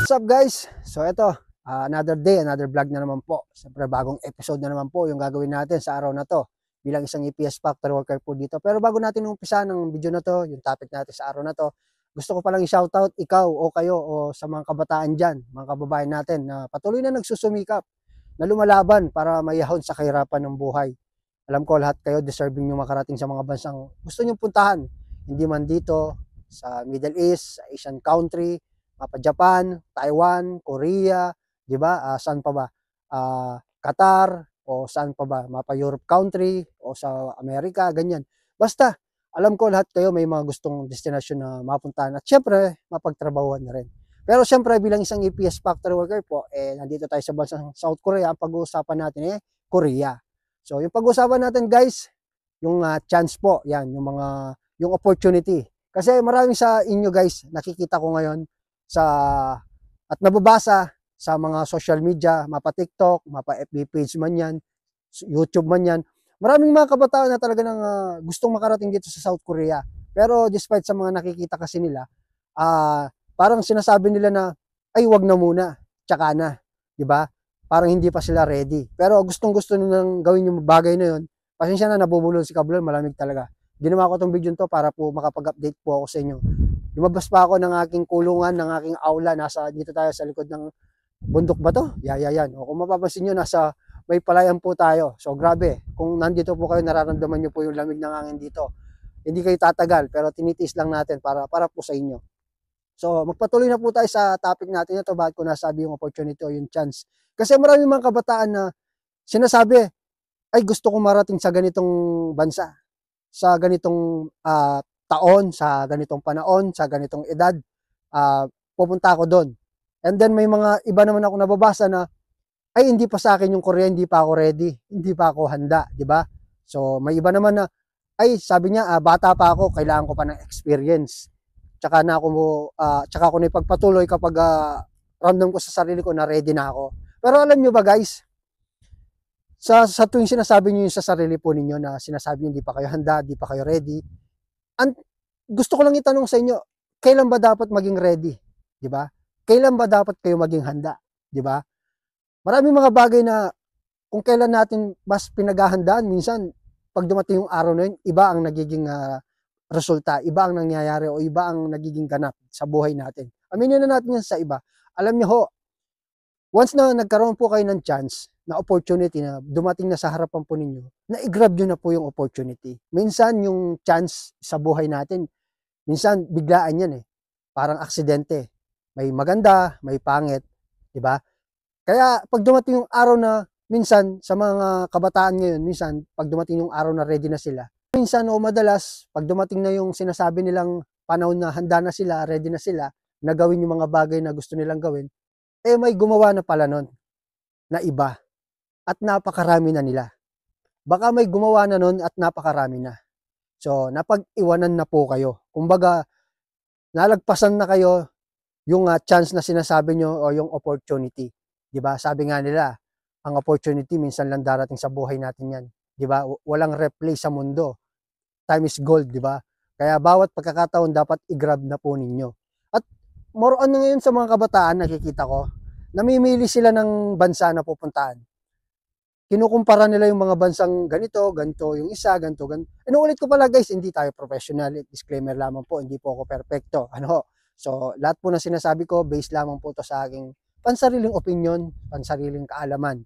What's up guys? So ito, another day, another vlog na naman po. Siyempre bagong episode na naman po yung gagawin natin sa araw na to bilang isang EPS Factory Worker po dito. Pero bago natin umpisa ng video na to, yung topic natin sa araw na to, gusto ko palang i-shoutout ikaw o kayo o sa mga kabataan dyan, mga kababayan natin na patuloy na nagsusumikap, na lumalaban para mayahon sa kahirapan ng buhay. Alam ko lahat kayo deserving nyo makarating sa mga bansang gusto nyo puntahan. Hindi man dito, sa Middle East, sa Asian country, mapa Japan, Taiwan, Korea, 'di ba? Saan pa ba? Qatar o saan pa ba? Mapa Europe country o sa Amerika, ganyan. Basta alam ko lahat kayo may mga gustong destinasyon na mapuntahan at syempre mapagtrabahuan na rin. Pero syempre bilang isang EPS Factory Worker po, nandito tayo sa bansang South Korea. Ang pag-uusapan natin Korea. So yung pag-uusapan natin guys, yung chance po, yan, yung opportunity. Kasi marami sa inyo guys, nakikita ko ngayon at nababasa sa mga social media, mapa TikTok, mapa FB page man yan, YouTube man yan. Maraming mga kabataan na talaga nang gustong makarating dito sa South Korea. Pero despite sa mga nakikita kasi nila, parang sinasabi nila na, ay wag na muna, tsaka na, di ba? Parang hindi pa sila ready. Pero gustong-gusto nilang gawin yung bagay na yun. Pasensya na, nabubulol si Kabulol, malamig talaga. Ginawa ko tong video to para po makapag-update po ako sa inyo. Lumabas pa ako ng aking kulungan, ng aking aula. Dito tayo sa likod ng bundok ba to? Yan. O kung mapapansin nyo, may palayan po tayo. So grabe, kung nandito po kayo, nararamdaman nyo po yung lamig ng hangin dito. Hindi kayo tatagal, pero tinitiis lang natin para po sa inyo. So magpatuloy na po tayo sa topic natin ito. Bakit ko nasabi yung opportunity o yung chance? Kasi marami mga kabataan na sinasabi, ay gusto kong marating sa ganitong bansa, sa ganitong taon, sa ganitong panahon, sa ganitong edad, pupunta ako doon. And then may mga iba naman ako nababasa na, ay hindi pa sa akin yung Korea, hindi pa ako ready, hindi pa ako handa, di ba? So may iba naman na, ay sabi niya, bata pa ako, kailangan ko pa ng experience. Tsaka ako na ipagpatuloy kapag ramdam ko sa sarili ko na ready na ako. Pero alam nyo ba guys, sa tuwing sinasabi niyo sa sarili po ninyo na sinasabi niyo hindi pa kayo handa, hindi pa kayo ready, gusto ko lang itanong sa inyo, kailan ba dapat maging ready? Di ba? Kailan ba dapat kayo maging handa? Di ba? Maraming mga bagay na kung kailan natin mas pinaghahandaan, minsan pag dumating yung araw na yun, iba ang nagiging resulta, iba ang nangyayari o iba ang nagiging ganap sa buhay natin. Aminin na natin yan sa iba. Alam niyo ho, once na nagkaroon po kayo ng chance, na opportunity na dumating na sa harapan po ninyo, na i-grab nyo na po yung opportunity. Minsan yung chance sa buhay natin, minsan biglaan yan parang aksidente. May maganda, may pangit, di ba? Kaya pag dumating yung araw na, minsan sa mga kabataan ngayon, minsan pag dumating yung araw na ready na sila, minsan o madalas, pag dumating na yung sinasabi nilang panahon na handa na sila, ready na sila, na gawin yung mga bagay na gusto nilang gawin, may gumawa na pala nun, na iba. At napakarami na nila. Baka may gumawa na nun at napakarami na. So, napag-iwanan na po kayo. Kumbaga, nalagpasan na kayo yung chance na sinasabi nyo o yung opportunity. Diba? Sabi nga nila, ang opportunity minsan lang darating sa buhay natin yan. Diba? Walang replay sa mundo. Time is gold, diba? Kaya bawat pagkakataon dapat i-grab na po ninyo. At more on na ngayon sa mga kabataan, nakikita ko, namimili sila ng bansa na pupuntahan. Kinukumpara nila yung mga bansang ganito yung isa, ganito. Inuulit ko pala guys, hindi tayo professional. Disclaimer lamang po, hindi po ako perfecto. So, lahat po na sinasabi ko, based lamang po to sa aking pansariling opinion, pansariling kaalaman.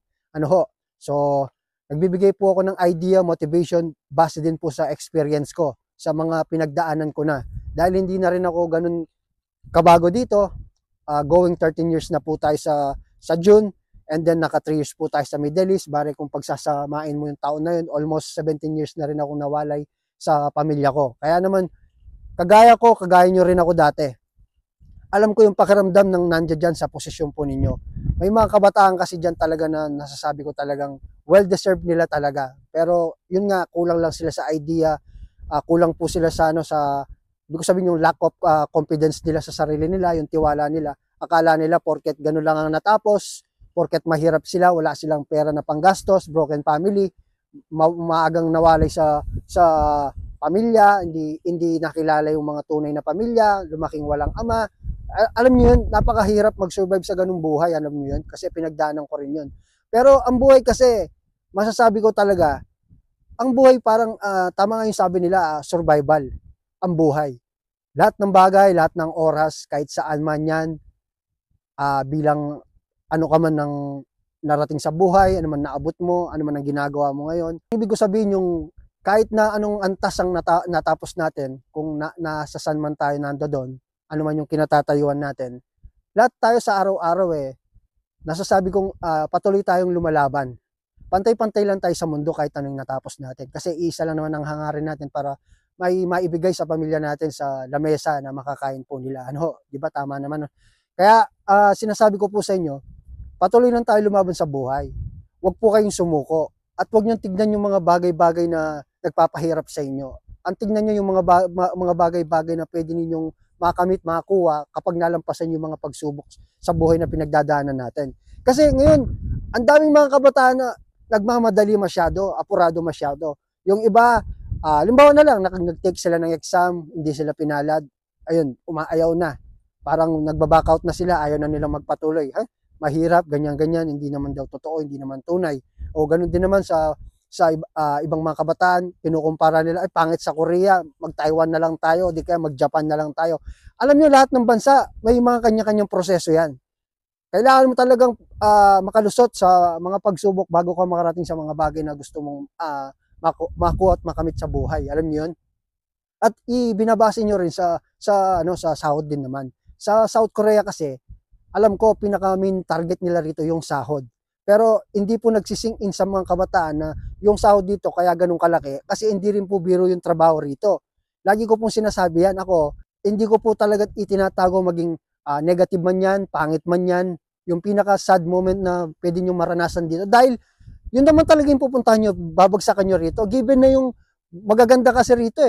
So, nagbibigay po ako ng idea, motivation, base din po sa experience ko, sa mga pinagdaanan ko na. Dahil hindi na rin ako ganun kabago dito, going 13 years na po tayo sa June, and then naka 3 years po tayo sa Middle East. Bari kung pagsasamain mo yung taon na yun, almost 17 years na rin akong nawalay sa pamilya ko. Kaya naman, kagaya nyo rin ako dati. Alam ko yung pakiramdam ng nandiyan dyan sa posisyon po ninyo. May mga kabataan kasi dyan talaga na nasasabi ko talagang well-deserved nila talaga. Pero yun nga, kulang lang sila sa idea, kulang po sila sa hindi ko sabihin yung lack of confidence nila sa sarili nila, yung tiwala nila. Akala nila porket ganun lang ang natapos, porket mahirap sila, wala silang pera na panggastos, broken family, maagang nawalay sa pamilya, hindi nakilala yung mga tunay na pamilya, lumaking walang ama, Alam niyo yun, napakahirap mag-survive sa ganung buhay, alam niyo yun, kasi pinagdaanan ko rin yun. Pero ang buhay kasi, masasabi ko talaga, ang buhay parang, tama nga yung sabi nila, survival, ang buhay. Lahat ng bagay, lahat ng oras, kahit saan man yan, bilang ano ka man ng narating sa buhay, ano man naabot mo, ano man ang ginagawa mo ngayon. Ibig ko sabihin yung kahit na anong antas ang natapos natin, kung nasa saan man tayo nando doon, ano man yung kinatatayuan natin, lahat tayo sa araw-araw nasasabi kong patuloy tayong lumalaban. Pantay-pantay lang tayo sa mundo kahit anong natapos natin. Kasi isa lang naman ang hangarin natin para may maibigay sa pamilya natin sa lamesa na makakain po nila. Ano, di ba? Tama naman. Kaya sinasabi ko po sa inyo, patuloy lang tayo lumaban sa buhay. Huwag po kayong sumuko. At huwag niyong tignan yung mga bagay-bagay na nagpapahirap sa inyo. Ang tignan niyo yung mga bagay-bagay na pwede ninyong makamit, makakuha kapag nalampasan yung mga pagsubok sa buhay na pinagdadaanan natin. Kasi ngayon, ang daming mga kabataan na nagmamadali masyado, apurado masyado. Yung iba, limbawa na lang, nag-take sila ng exam, hindi sila pinalad, ayun, umaayaw na. Parang nagbaback out na sila, ayaw na nilang magpatuloy. Mahirap, ganyan-ganyan, hindi naman daw totoo, hindi naman tunay. O ganun din naman sa ibang mga kabataan, kinukumpara nila, ay pangit sa Korea, mag-Taiwan na lang tayo, di kaya mag-Japan na lang tayo. Alam niyo, lahat ng bansa, may mga kanya-kanyang proseso yan. Kailangan mo talagang makalusot sa mga pagsubok bago ka makarating sa mga bagay na gusto mong makuha at makamit sa buhay. Alam niyo yun? At ibinabase niyo rin sa sahod din naman. Sa South Korea kasi, alam ko pinaka main target nila rito yung sahod. Pero hindi po nagsising in sa mga kabataan na yung sahod dito kaya ganun kalaki kasi hindi rin po biro yung trabaho rito. Lagi ko pong sinasabi yan, ako, hindi ko po talaga itinatago maging negative man yan, pangit man yan, yung pinaka sad moment na pwede nyo maranasan dito. Dahil yun naman talaga yung pupuntahan nyo, babagsakan nyo rito. Given na yung magaganda kasi rito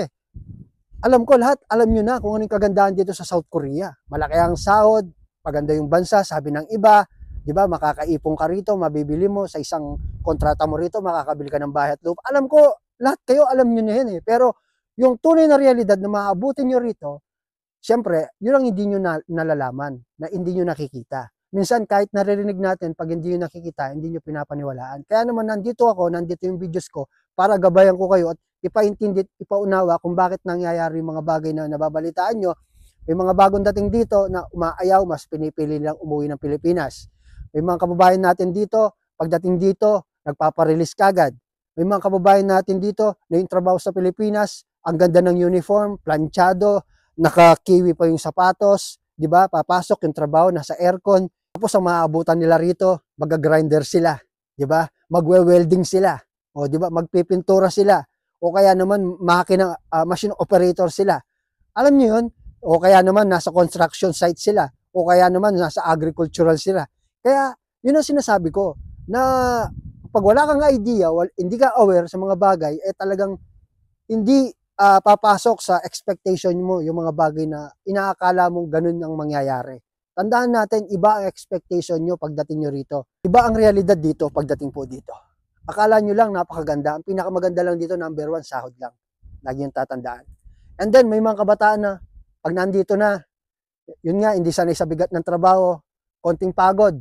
Alam ko lahat, alam nyo na kung anong kagandahan dito sa South Korea. Malaki ang sahod, maganda yung bansa, sabi ng iba, di ba, makakaipong ka rito, mabibili mo sa isang kontrata mo rito, makakabili ka ng bahay at lupa. Alam ko, lahat kayo alam nyo na yan Pero yung tunay na realidad na maabutin nyo rito, siyempre, yun ang hindi nyo nalalaman, na hindi nyo nakikita. Minsan, kahit naririnig natin, pag hindi nyo nakikita, hindi nyo pinapaniwalaan. Kaya naman, nandito yung videos ko, para gabayan ko kayo at ipaintindi, ipaunawa kung bakit nangyayari yung mga bagay na nababalitaan nyo. May mga bagong dating dito na umaayaw, mas pinipili lang umuwi ng Pilipinas. May mga kababayan natin dito, pagdating dito, nagpaparelease kagad. May mga kababayan natin dito na yung trabaho sa Pilipinas, ang ganda ng uniform, planchado, naka-kiwi pa yung sapatos, di ba? Papasok yung trabaho, nasa aircon. Tapos ang maaabutan nila rito, mag-grinder sila, di ba? Magwe-welding sila, o di ba? Magpipintura sila, o kaya naman machine operator sila. Alam niyo yun? O kaya naman nasa construction site sila, o kaya naman nasa agricultural sila. Kaya yun ang sinasabi ko, na pag wala kang idea, hindi ka aware sa mga bagay, talagang hindi papasok sa expectation mo yung mga bagay na inaakala mong ganun ang mangyayari. Tandaan natin, iba ang expectation nyo pagdating nyo rito. Iba ang realidad dito pagdating po dito. Akala nyo lang napakaganda. Ang pinakamaganda lang dito, number one, sahod lang. Lagi yung tatandaan. And then, may mga kabataan na, pag nandito na, yun nga, hindi sanay sa bigat ng trabaho, konting pagod,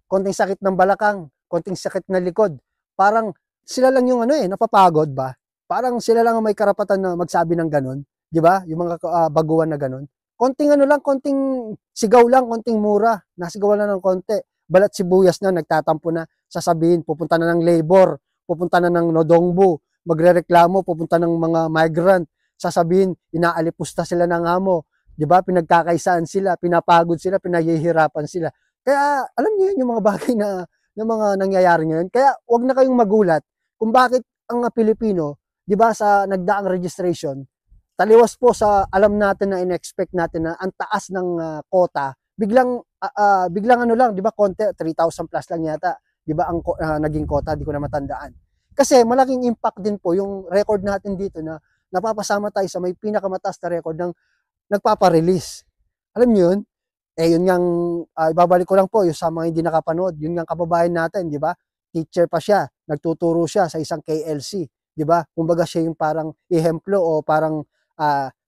konting sakit ng balakang, konting sakit ng likod. Parang, sila lang yung napapagod ba? Parang sila lang ang may karapatan na magsabi ng ganun. Di ba? Yung mga baguhan na ganun. Konting konting sigaw lang, konting mura. Nasigawan na ng konti. Balat sibuyas na, nagtatampo na. Sasabihin, pupunta na ng labor, pupunta na ng nodongbu, magrereklamo, pupunta ng mga migrant. Sasabihin, inaalipusta sila ng amo. Di ba? Pinagkakaisaan sila, pinapagod sila, pinahihirapan sila. Kaya, alam niyo yun, yung mga bagay na mga nangyayari ngayon. Kaya, wag na kayong magulat kung bakit ang Pilipino, di ba, sa nagdaang registration, taliwas po sa alam natin na in-expect natin na ang taas ng quota, biglang lang, di ba, konti, 3,000 plus lang yata, di ba, ang naging quota, di ko na matandaan. Kasi malaking impact din po yung record natin dito na napapasama tayo sa may pinakamataas na record ng nagpapa-release. Alam niyo yun? Yun ngang, ibabalik ko lang po, yung sa mga hindi nakapanood, yun ngang kababayan natin, di ba? Teacher pa siya, nagtuturo siya sa isang KLC, di ba? Kumbaga siya yung parang ehemplo o parang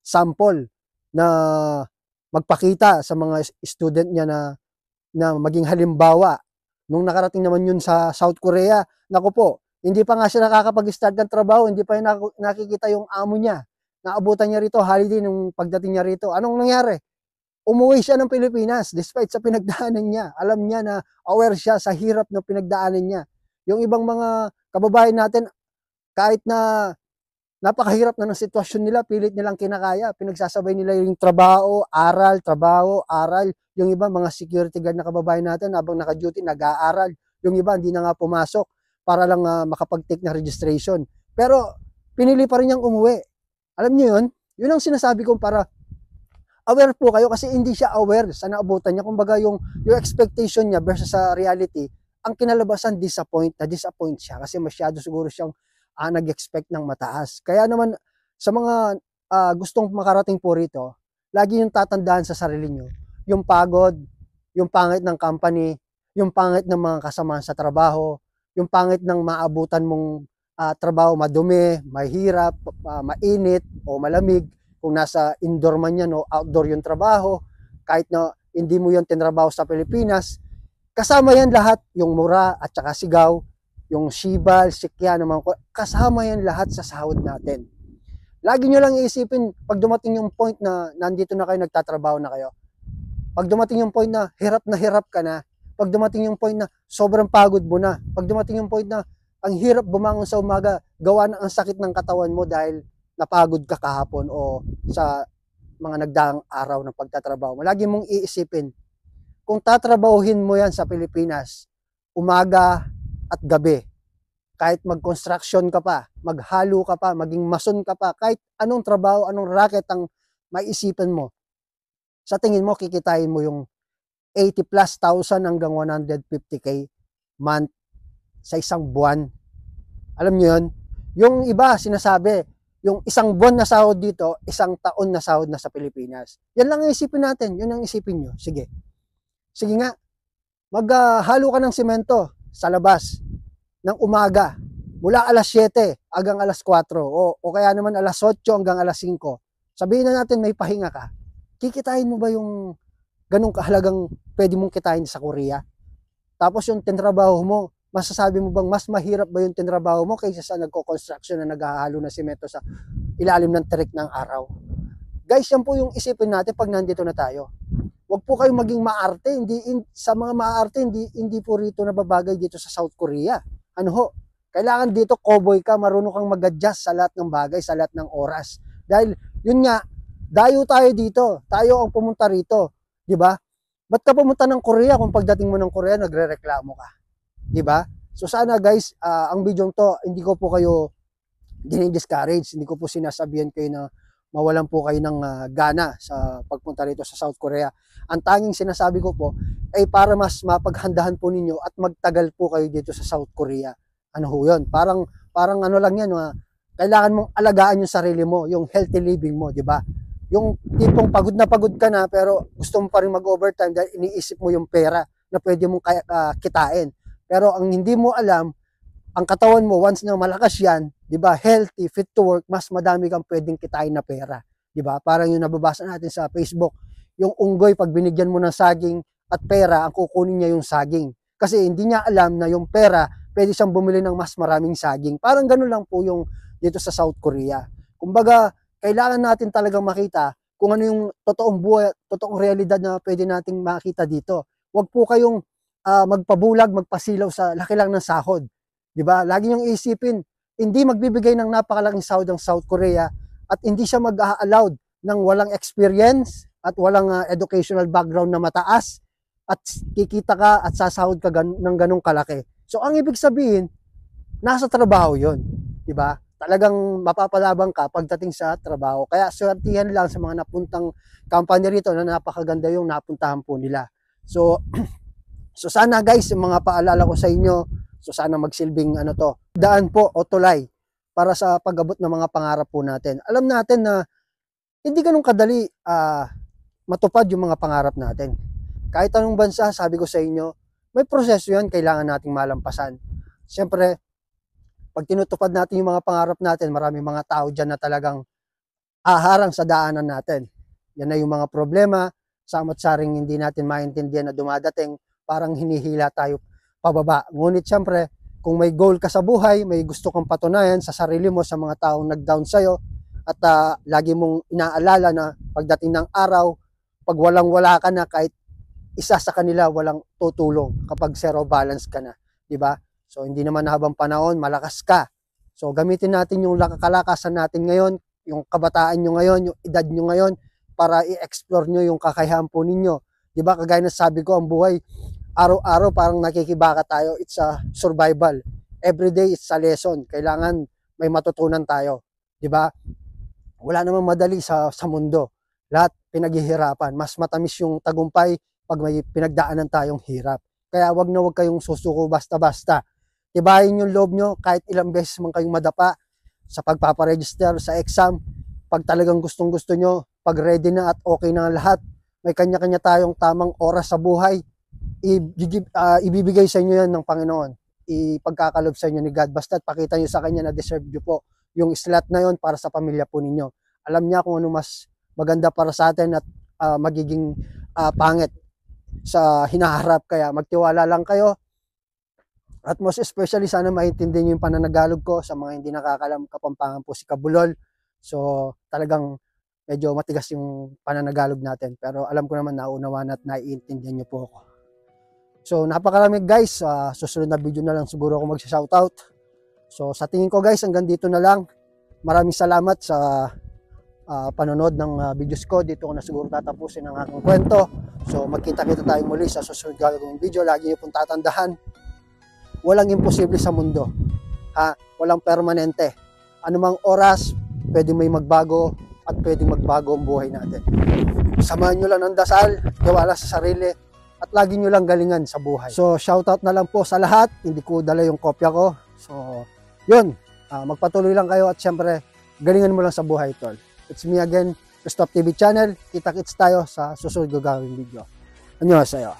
sample na magpakita sa mga student niya na maging halimbawa. Nung nakarating naman yun sa South Korea, naku po, hindi pa nga siya nakakapag-start ng trabaho, hindi pa nakikita yung amo niya. Naabutan niya rito, holiday nung pagdating niya rito. Anong nangyari? Umuwi siya ng Pilipinas despite sa pinagdaanan niya. Alam niya na aware siya sa hirap ng pinagdaanan niya. Yung ibang mga kababayan natin, kahit na napakahirap na ng sitwasyon nila, pilit nilang kinakaya. Pinagsasabay nila yung trabaho, aral. Yung iba, mga security guard na kababayan natin, habang naka-duty, nag-aaral. Yung iba, hindi na nga pumasok para lang makapag-take na registration. Pero, pinili pa rin niyang umuwi. Alam niyo yun? Yun ang sinasabi ko para aware po kayo kasi hindi siya aware sa naabutan niya. Kumbaga yung expectation niya versus sa reality, ang kinalabasan disappoint siya kasi masyado siguro siyang nag-expect ng mataas. Kaya naman sa mga gustong makarating po rito, lagi yung tatandaan sa sarili nyo, yung pagod, yung pangit ng company, yung pangit ng mga kasama sa trabaho, yung pangit ng maabutan mong trabaho, madumi, mahirap, mainit o malamig, kung nasa indoor man yan o outdoor yung trabaho, kahit na hindi mo yun tinrabaho sa Pilipinas, kasama yan lahat, yung mura at saka sigaw, yung sibal, sikya, naman, kasama yan lahat sa sahod natin. Lagi nyo lang iisipin, pag dumating yung point na nandito na kayo, nagtatrabaho na kayo, pag dumating yung point na hirap ka na, pag dumating yung point na sobrang pagod mo na, pag dumating yung point na ang hirap bumangon sa umaga, gawa na ang sakit ng katawan mo dahil napagod ka kahapon o sa mga nagdaang araw ng pagtatrabaho. Lagi mong iisipin, kung tatrabahuhin mo yan sa Pilipinas, umaga at gabi, kahit mag-construction ka pa, maghalo ka pa, maging mason ka pa, kahit anong trabaho, anong racket ang maisipan mo, sa tingin mo, kikitain mo yung 80 plus thousand hanggang 150k month sa isang buwan. Alam nyo yun? Yung iba, sinasabi, yung isang buwan na sahod dito, isang taon na sahod na sa Pilipinas. Yan lang ang isipin natin. Yun ang isipin nyo. Sige. Sige nga. Maghalo ka ng simento sa labas ng umaga. Mula alas 7 hanggang alas 4 o kaya naman alas 8 hanggang alas 5. Sabihin na natin may pahinga ka. Kikitain mo ba yung ganung kahalagang pwede mong kitain sa Korea? Tapos yung tinrabaho mo, masasabi mo bang mas mahirap ba yung tinrabaho mo kaysa sa nagko-construction na naghahalo na simento sa ilalim ng terik ng araw? Guys, yan po yung isipin natin pag nandito na tayo. Huwag po kayong maging maarte. Sa mga maarte, hindi po rito nababagay dito sa South Korea. Ano ho? Kailangan dito cowboy ka, marunong kang mag-adjust sa lahat ng bagay, sa lahat ng oras. Dahil yun nga, dayo tayo dito. Tayo ang pumunta rito. Diba? Ba't ka pumunta ng Korea kung pagdating mo ng Korea, nagre-reklamo ka? Diba? So sana guys, ang video to, hindi ko po kayo dinidiscourage, hindi ko po sinasabihan kayo na mawalan po kayo ng gana sa pagpunta rito sa South Korea. Ang tanging sinasabi ko po ay para mas mapaghandahan po ninyo at magtagal po kayo dito sa South Korea. Ano ho yun? Parang ano lang yan, kailangan mong alagaan yung sarili mo, yung healthy living mo, di ba? Yung tipong pagod ka na pero gusto mo pa rin mag-overtime dahil iniisip mo yung pera na pwede mong kitain. Pero ang hindi mo alam, ang katawan mo, once na malakas yan, di ba, healthy, fit to work, mas madami kang pwedeng kitain na pera. Di ba? Parang yung nababasa natin sa Facebook, yung unggoy, pag binigyan mo ng saging at pera, ang kukunin niya yung saging. Kasi hindi niya alam na yung pera, pwede siyang bumili ng mas maraming saging. Parang ganun lang po yung dito sa South Korea. Kumbaga, kailangan natin talagang makita kung ano yung totoong buhay, totoong realidad na pwede nating makita dito. Huwag po kayong magpabulag, magpasilaw sa laki lang ng sahod. 'Di ba? Lagi niyong isipin, hindi magbibigay ng napakalaking sahod ang South Korea at hindi siya mag-allowed ng walang experience at walang educational background na mataas at kikita ka at sasahod ka ng ganong kalaki. So ang ibig sabihin, nasa trabaho 'yon, 'di ba? Talagang mapapalabang ka pagdating sa trabaho. Kaya swertihan lang sa mga napuntang company rito na napakaganda yung napuntahan po nila. So So sana guys, yung mga paalala ko sa inyo, so sana magsilbing daan po o tulay para sa pag-abot ng mga pangarap po natin. Alam natin na hindi ganun kadali matupad yung mga pangarap natin. Kahit anong bansa, sabi ko sa inyo, may proseso yan, kailangan nating malampasan. Siyempre, pag tinutupad natin yung mga pangarap natin, maraming mga tao dyan na talagang haharang sa daanan natin. Yan na yung mga problema, samot saring hindi natin maintindihan na dumadating, parang hinihila tayo pababa. Ngunit syempre, kung may goal ka sa buhay, may gusto kang patunayan sa sarili mo, sa mga taong nag-down sa'yo, at lagi mong inaalala na pagdating ng araw, pag walang-wala ka na, kahit isa sa kanila walang tutulong kapag zero balance ka na, di ba? So hindi naman habang panahon, malakas ka. So gamitin natin yung kalakasan natin ngayon, yung kabataan nyo ngayon, yung edad nyo ngayon, para i-explore nyo yung kakayahan po ninyo. Di ba? Kagaya na sabi ko, ang buhay, araw-araw parang nakikibaka tayo. It's a survival. Every day it's a lesson. Kailangan may matutunan tayo. Di ba? Wala namang madali sa mundo. Lahat pinaghihirapan. Mas matamis yung tagumpay pag may pinagdaanan tayong hirap. Kaya wag kayong susuko basta-basta. Tibayin yung loob nyo kahit ilang beses man kayong madapa sa pagpaparegister sa exam. Pag talagang gustong-gusto nyo, pag ready na at okay na lahat, may kanya-kanya tayong tamang oras sa buhay. Ibibigay sa inyo yan ng Panginoon. Ipagkakalob sa inyo ni God. Basta't pakita nyo sa Kanya na deserve nyo po yung slot na yon para sa pamilya po ninyo. Alam niya kung ano mas maganda para sa atin at magiging pangit sa hinaharap. Kaya magtiwala lang kayo. At most especially, sana maintindihan nyo yung pananagalog ko sa mga hindi nakakalam. Kapampangan po si Kabulol. So talagang medyo matigas yung pananagalog natin. Pero alam ko naman nauunawaan at naiintindihan nyo po ako. So napakarami guys, susunod na video na lang siguro ako mag-shoutout. So sa tingin ko guys, hanggang dito na lang. Maraming salamat sa panonood ng videos ko. Dito ko na siguro tatapusin ang aking kwento. So magkita-kita tayo muli sa susunod gagawing video. Lagi niyo pong tatandaan, walang imposible sa mundo. Walang permanente. Anumang oras, pwede may magbago at pwedeng magbago ang buhay natin. Samahan nyo lang ng dasal, tiwala sa sarili, at lagi nyo lang galingan sa buhay. So, shoutout na lang po sa lahat. Hindi ko dala yung kopya ko. So, yun. Magpatuloy lang kayo at syempre, galingan mo lang sa buhay, tol. It's me again, Christoph TV Channel. Kita-kits tayo sa susunod gagawing video. Annyeonghaseyo.